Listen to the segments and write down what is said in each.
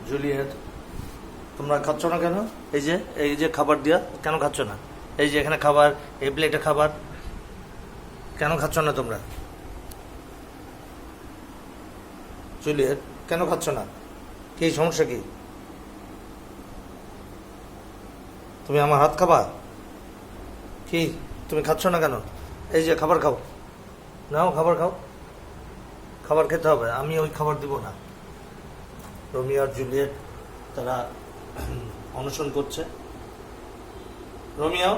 Juliet, তোমরা খাচ্ছ না কেন? এই যে খাবার দিয়া কেন খাচ্ছ না? এই যে এখানে খাবার, এই প্লেটে খাবার, কেন খাচ্ছ না তোমরা? জুলিয়েট, কেন খাচ্ছ না? কি সমস্যা কি? তুমি আমার হাত খাবা? কি তুমি খাচ্ছ না কেন? এই যে খাবার খাও, নাও খাবার খাও, খাবার খেতে হবে। আমি ওই খাবার দিব না। রোমিও আর জুলিয়েট তারা অনশন করছে। রোমিও,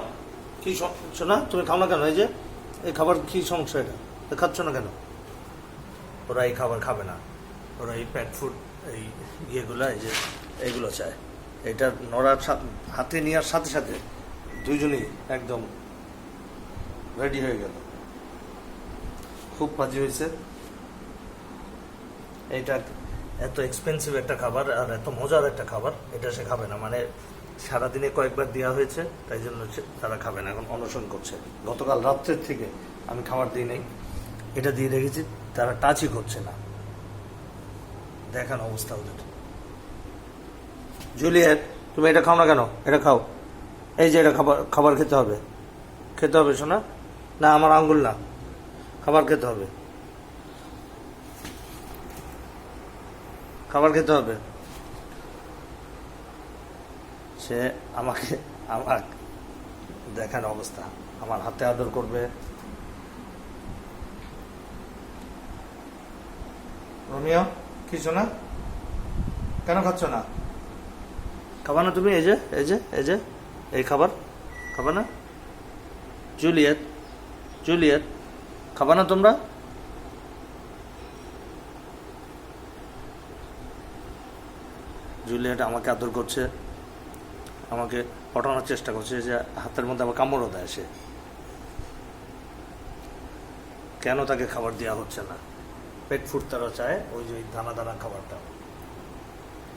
কি সমস্যা? না তুমি খাও না কেন? এই যে এই খাবার কি সমস্যা? এটা খাচ্ছ না কেন? ওরা এই খাবার খাবে না, ওরা এই প্যাক ফুড, এই ইয়েগুলো, এই যে এইগুলো চায়। এটা নড়ার হাতে নেওয়ার সাথে সাথে দুইজনই একদম রেডি হয়ে গেল। খুব বাজি হয়েছে। এইটা এত এক্সপেন্সিভ একটা খাবার আর এত মজার একটা খাবার, এটা সে খাবে না। মানে সারাদিনে কয়েকবার দেওয়া হয়েছে, তাই জন্য তারা খাবে না, এখন অনশন করছে। গতকাল রাত্রের থেকে আমি খাবার দিই নাই, এটা দিয়ে রেখেছি, তারা টাচই করছে না। দেখান অবস্থা ওদের। জুলিয়েট, তুমি এটা খাও না কেন? এটা খাও। এই যে এটা খাবার খেতে হবে, খেতে হবে শোনা। না আমার আঙ্গুল না, খাবার খেতে হবে, খাবার খেতে হবে। সে আমার দেখার অবস্থা, আমার হাতে আদর করবে। রোমিও, কি শোনা? কেন খাচ্ছ না? খাবা না তুমি? এই খাবার খাবা না? জুলিয়েট, জুলিয়েট, খাবা না তোমরা? জুলিয়েট আমাকে আদর করছে, আমাকে পটানোর চেষ্টা করছে, যে হাতের মধ্যে আবার কামড়ও দেয় সে। কেন তাকে খাবার দেওয়া হচ্ছে না? পেট ফুড তারা চায়, ওই যে দানা দানা খাবারটা,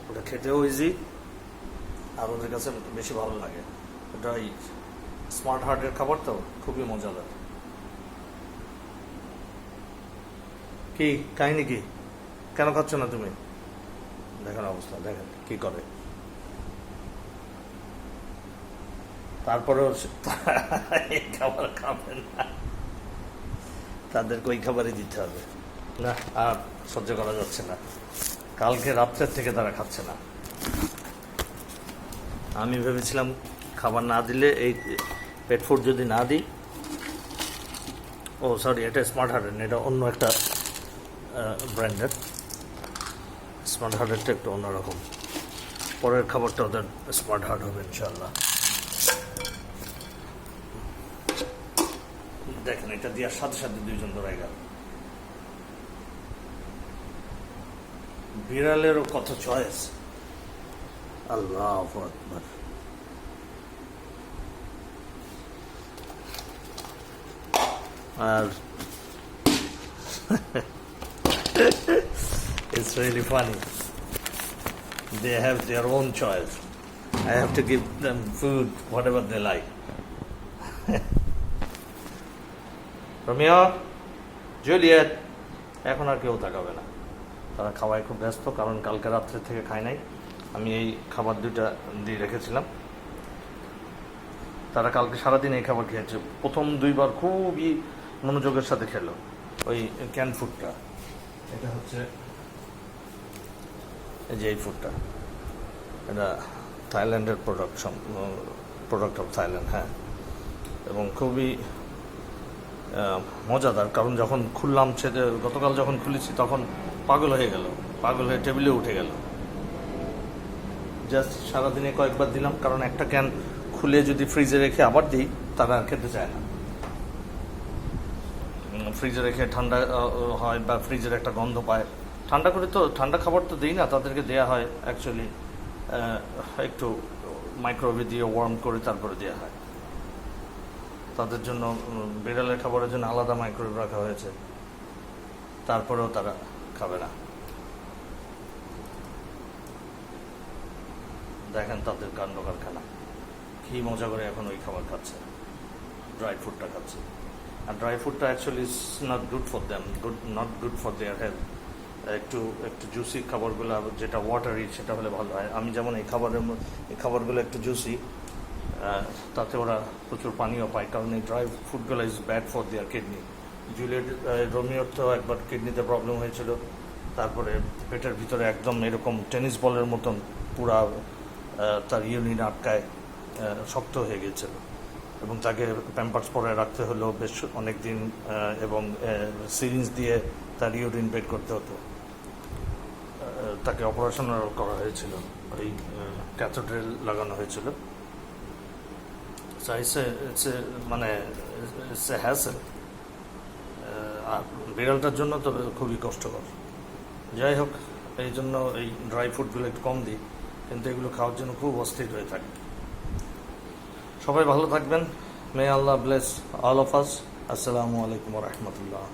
ওটা খেতেও ইজি আর ওদের কাছে বেশি ভালো লাগে। ওটা ওই স্মার্ট হার্টের খাবার, তো খুবই মজাদার। কি কাহিনী কি? কেন খাচ্ছ না তুমি? দেখেন অবস্থা, দেখেন কি করে। তারপরেও এই খাবার খাবে না, তাদেরকে ওই খাবারই দিতে হবে। না আর সহ্য করা যাচ্ছে না। কালকে রাত্রের থেকে তারা খাচ্ছে না। আমি ভেবেছিলাম খাবার না দিলে, এই পেট ফুড যদি না দিই, ও সরি, এটা স্মার্ট হার্টের না, এটা অন্য একটা ব্র্যান্ডের। স্মার্ট হার্টেরটা একটু অন্যরকম। পরের খাবারটা ওদের স্মার্ট হার্ট হবে ইনশাল্লাহ। দেখেন এটা দেওয়ার সাথে সাথে দুইজন ধরে গেল। বিড়ালেরও কত চয়েস, আল্লাহু আকবার। আর it's really funny. They have their own choice. I have to give them food, whatever they like. Romeo, Juliet, এখন আর কেউ তাকাবে না। তারা খাওয়ায় খুব ব্যস্ত, কারণ কালকে রাত্রে থেকে খায় নাই। আমি এই খাবার দুইটা দিয়ে রেখেছিলাম। তারা কালকে সারাদিন এই খাবার খেয়েছে। প্রথম দুইবার খুবই মনোযোগের সাথে খেলো ওই ক্যান ফুডটা। এটা হচ্ছে এই যে এই ফুডটা, এটা থাইল্যান্ডের প্রোডাক্ট অফ থাইল্যান্ড, হ্যাঁ। এবং খুবই মজাদার, কারণ যখন খুললাম, গতকাল যখন খুলেছি তখন পাগল হয়ে টেবিলে উঠে গেল। জাস্ট সারাদিনে কয়েকবার দিলাম, কারণ একটা ক্যান খুলে যদি ফ্রিজে রেখে আবার দিই, তারা খেতে চায় না। ফ্রিজে রেখে ঠান্ডা হয় বা ফ্রিজের একটা গন্ধ পায়। ঠান্ডা খাবার তো দিই না, তাদেরকে দেয়া হয় অ্যাকচুয়ালি একটু মাইক্রোওয়েভে দিয়ে ওয়ার্ম করে তারপরে দেওয়া হয়। তাদের জন্য বিড়ালের খাবারের জন্য আলাদা মাইক্রোওয়েভ রাখা হয়েছে, তারপরেও তারা খাবে না। দেখেন তাদের কাণ্ড কারখানা, কি মজা করে এখন ওই খাবার খাচ্ছে, ড্রাই ফ্রুটটা খাচ্ছে। আর ড্রাই ফ্রুটটা actually is not good for them, not good for their health. একটু একটু জুসি খাবারগুলো, যেটা ওয়াটারি সেটা হলে ভালো হয়। আমি যেমন এই খাবারগুলো একটু জুসি, তাতে ওরা প্রচুর পানিও পায়, কারণ এই ড্রাই ফুডগুলো is bad for their kidney. Juliet রোমিওর তো একবার কিডনিতে প্রবলেম হয়েছিল, তারপরে পেটের ভিতরে একদম এরকম টেনিস বলের মতন পুরা তার ইউরিন আটকায় শক্ত হয়ে গিয়েছিল, এবং তাকে প্যাম্পার্স পরে রাখতে হলো বেশ অনেক দিন, এবং সিরিঞ্জ দিয়ে তার ইউরিন বের করতে হতো। তাকে অপারেশনও করা হয়েছিল, ওই ক্যাথোড্রেল লাগানো হয়েছিল। মানে হ্যাসেল, আর বিড়ালটার জন্য তো খুবই কষ্টকর। যাই হোক, এই জন্য এই ড্রাই ফুডগুলো একটু কম দিই, কিন্তু এগুলো খাওয়ার জন্য খুব অস্থির হয়ে থাকে। সবাই ভালো থাকবেন। মে আল্লাহ ব্লেস অল অফ আস। আসসালামু আলাইকুম রহমতুল্লাহ।